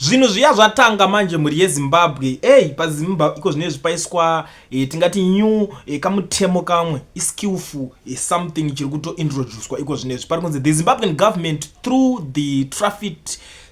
Zvinhu zviya zvatanga manje muri yeZimbabwe. PaZimbabwe iko zvinenge zvipaiswa tingati new kamutemo kamwe iskillful something chiri kutointroducedwa iko zvinezvi. Pari kunzi the Zimbabwean government through the Traffic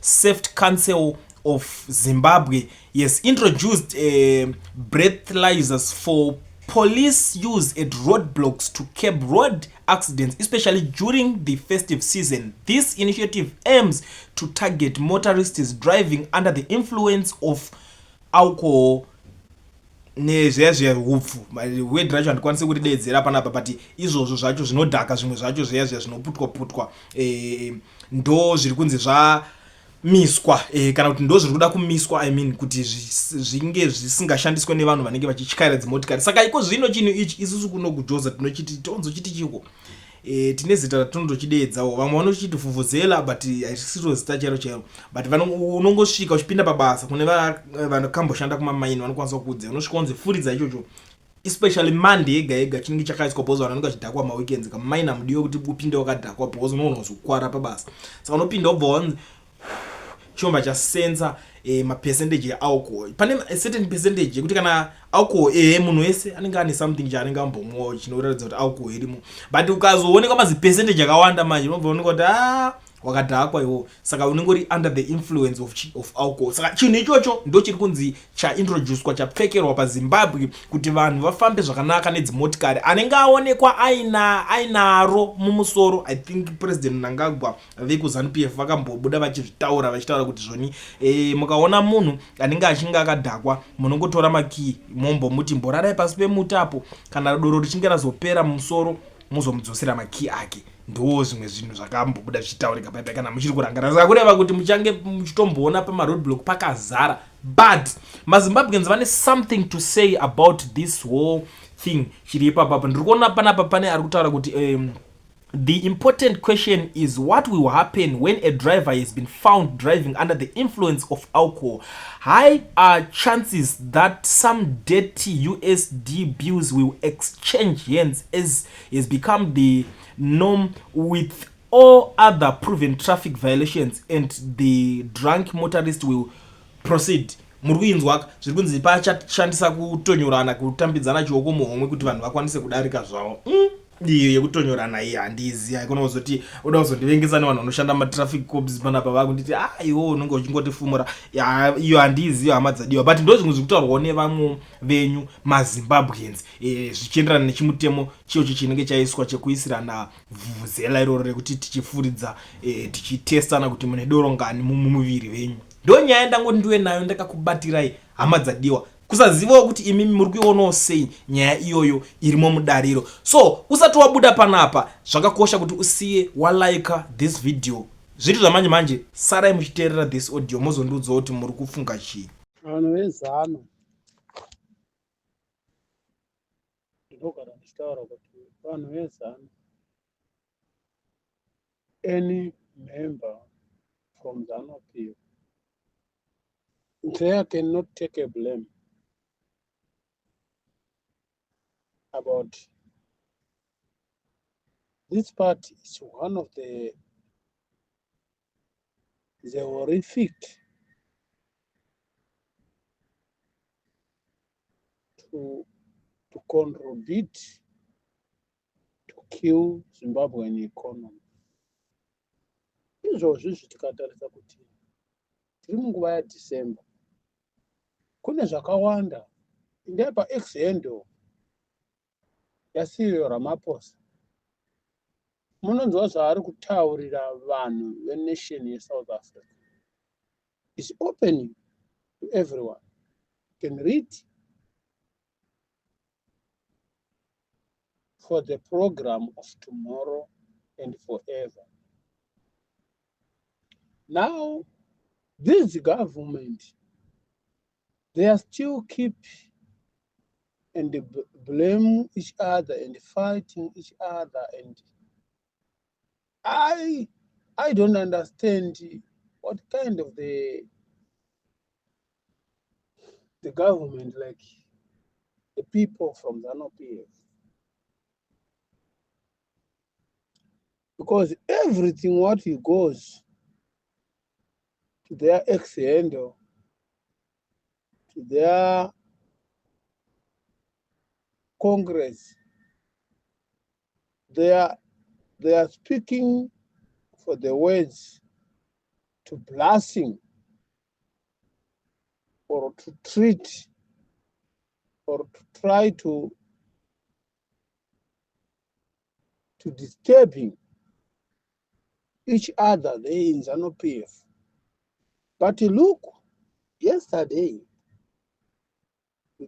Safety Council of Zimbabwe introduced breathalyzers for police use at roadblocks to curb road accidents, especially during the festive season. This initiative aims to target motorists driving under the influence of alcohol nezvezvehupfu. Word racho handikwanisi kuridedzera panapa, but izvozvo zvacho zvinodhaka, zvimwe zvacho zviya zvinoputwa ndo zviri kunzi miswa kana kuti ndo zviri kuda kumiswa, I mean kuti zvinge zvisingashandiswe nevanhu vanenge vachityaira dzimotikari. Saka iko zvino chinhu ichi isusu kuno kujoza tinochiti tonzochiti chiko tine zita ratondochideedzawo, vamwe vanochiti fufuzela, but haisiro zita chero, but unongosvika uchipinda pabasa kune vanokamboshanda kumamaini vanokwanisa kuudza, unosvika unzi furidza ichocho, especially Monday yega chinenge chakaiswa because vanenge vachidhakwa maweekends. Kamaini hamudiwe kuti upinde wakadhakwa because unoona kuzokwara pabasa, saka unopinda ubva wanzi chomba chasenza mapercentage yealcohol. Pane certain percentage yekuti kana alcohol munhu wese anenge ane something chaanenge ambomwa chinoratidza kuti alcohol irimo, but ukazoonekwa mazi percentage yakawanda manje unobva uoneka kuti wakadhakwa iwo, saka unenge uri under the influence of alcohol. Saka chinhu ichocho ndo chiri kunzi chaintroducedwa, chapfekerwa paZimbabwe kuti vanhu vafambe zvakanaka nedzimotikari. Anenge aonekwa ainaro mumusoro, I think President Mnangagwa vekuZANU-PF vakambobuda vachitaura kuti zvoni mukaona munhu anenge achinge akadhakwa munongotora makii mombomuti mborarai pasi pemutapo, kana doro richinge razopera mumusoro muzomudzosera makii ake. Ndo zvimwe zvinhu zvakambobuda zvichitaurika paipai kana muchiri kurangarira. Saka kureva kuti muchange muchitomboona pamaroadblock pakazara, but maZimbabweans vane something to say about this whole thing chiri ipapapa. Ndiri kuona panapa pane ari kutaura kuti the important question is what will happen when a driver has been found driving under the influence of alcohol. High are chances that some dirty USD bills will exchange hands, as has become the norm with all other proven traffic violations, and the drunk motorist will proceed. Muri kuinzwa zviri kunzi pachishandisa kutonyorana, kutambidzana chioko muhomwe kuti vanhu vakwanise kudarika zvavo. Iyo yekutonyorana iyi handizi, haikona kuzoti uda kuzondivengesa nevanhu vanoshanda matraffic cops panapa vakunditi iwo unenge uchingotifumura, iyo handizi, iyo hama dzadiwa. But ndo zvimwe zviri kutaurwawo nevamwe venyu maZimbabweans zvichienderana nechimutemo chiyocho chinenge chaiswa chekuisirana vhuvhuzela iroro rekuti tichifuridza tichitestana kuti mune doro ngani mumuviri venyu. Ndo nyaya ndangoti ndiwe nayo ndakakubatirai hama dzadiwa, kusazivawo kuti imimi muri kuionawo sei nyaya iyoyo irimo mudariro. So usati wabuda panapa zvakakosha kuti usiye walika this video. Zvitu zvamanje manje sarai muchiteerera this audio mozondiudzawo kuti muri kufunga chii. Vanhu vezano ndinogara ndichitaura kuti vanhu vezano, any member from ZANU-PF, they cannot take a blame about this party. Is one of the horrific to contribute to kill Zimbabwean economy. Izvozvi tikatarisa kuti tiri munguva yaDecember, kune zvakawanda ndepa exendo yaSiriyo Ramaphosa. Munonzwa zvaari kutaurira vanhu venation yeSouth Africa. It's opening to everyone. You can read for the program of tomorrow and forever. Now, this government, they are still keep and blame each other and fighting each other, and I don't understand what kind of the government, like the people from ZANU-PF, because everything what he goes to their ex-handle, to their Congress. They are speaking for the words to blasting or to treat or to try to disturbing each other there in ZANU-PF. But look, yesterday,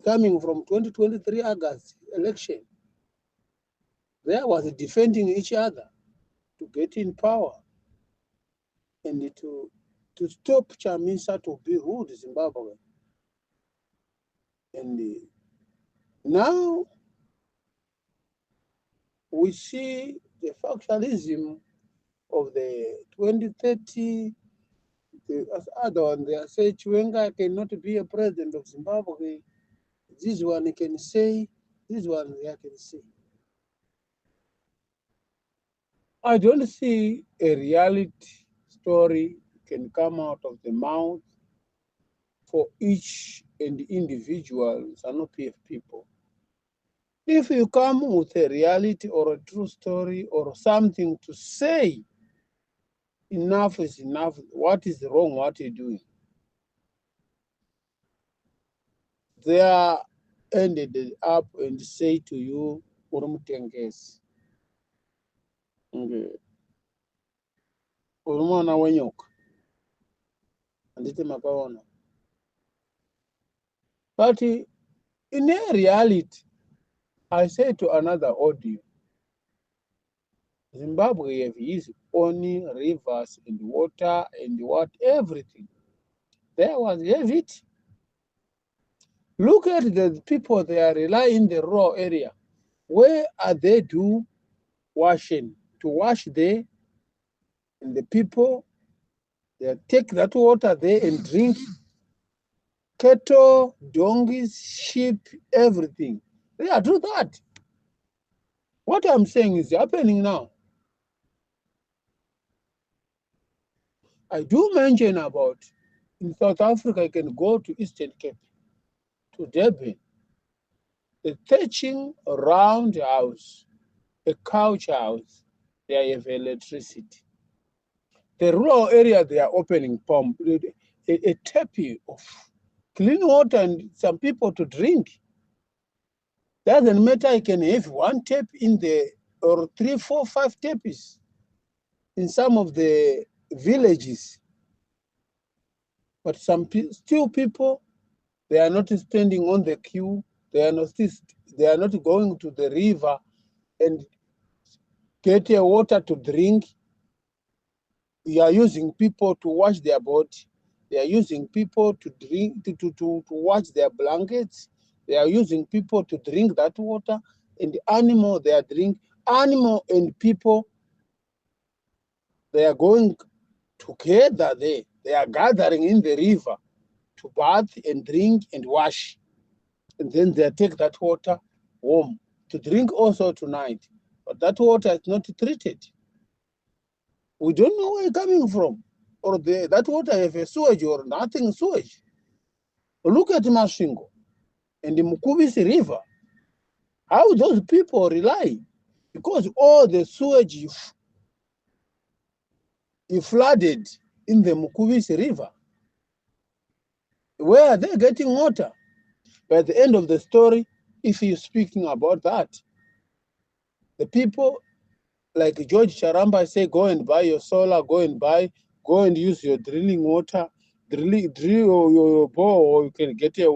coming from 2023 August election, there was defending each other to get in power and to stop Chamisa to be ruled Zimbabwe. And now we see the factionalism of the 2030, the other one, they say Chiwenga cannot be a president of Zimbabwe. This one can say, this one they can say. I don't see a reality story can come out of the mouth for each and individual ZANU-PF people. If you come with a reality or a true story or something to say, enough is enough, what is wrong, what you're doing, they are ended up and say to you, Urumutengesi. Urumwana wenyoka. Andite makaona. But in a reality, I say to another audio, Zimbabwe have its own rivers and water and what, everything. There was have it. Look at the people, they are relying in the rural area. Where are they do washing? To wash there, and the people, they take that water there and drink. Cattle, donkeys, sheep, everything. They are do that. What I'm saying is happening now. I do mention about in South Africa, you can go to Eastern Cape, to Durban, the thatching round house, a couch house, they have electricity. The rural area, they are opening pump, a tap of clean water and some people to drink. Doesn't matter, you can have one tap in the, or 3, 4, 5 taps in some of the villages. But some still people, they are not standing on the queue. They are not going to the river and get water to drink. They are using people to wash their body. They are using people to drink, to wash their blankets. They are using people to drink that water. And the animal, they are drink. Animal and people, they are going together there. They are gathering in the river to bath and drink and wash. And then they take that water home to drink also tonight. But that water is not treated. We don't know where it's coming from. Or that water have a sewage or nothing sewage. Look at Mashingo and the Mukubisi River. How those people rely? Because all the sewage you flooded in the Mukubisi River. Where are they getting water? By the end of the story, if you're speaking about that, the people like George Charamba say, go and buy your solar, go and use your drilling water, drill your bore, or you can get a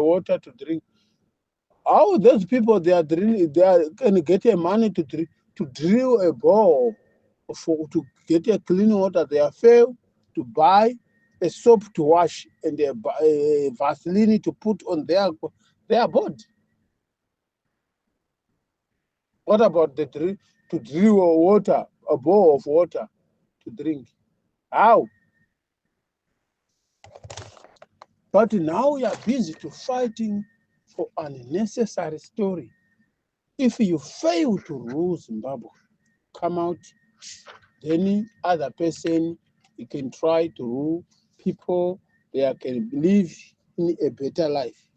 water to drink. How those people, they are can get a money to drill a bore to get a clean water. They are failed to buy a soap to wash and a Vaseline to put on their body. What about to drill water, a bowl of water to drink? How? But now we are busy to fighting for unnecessary story. If you fail to rule Zimbabwe, come out, then other person, you can try to rule people they can live in a better life.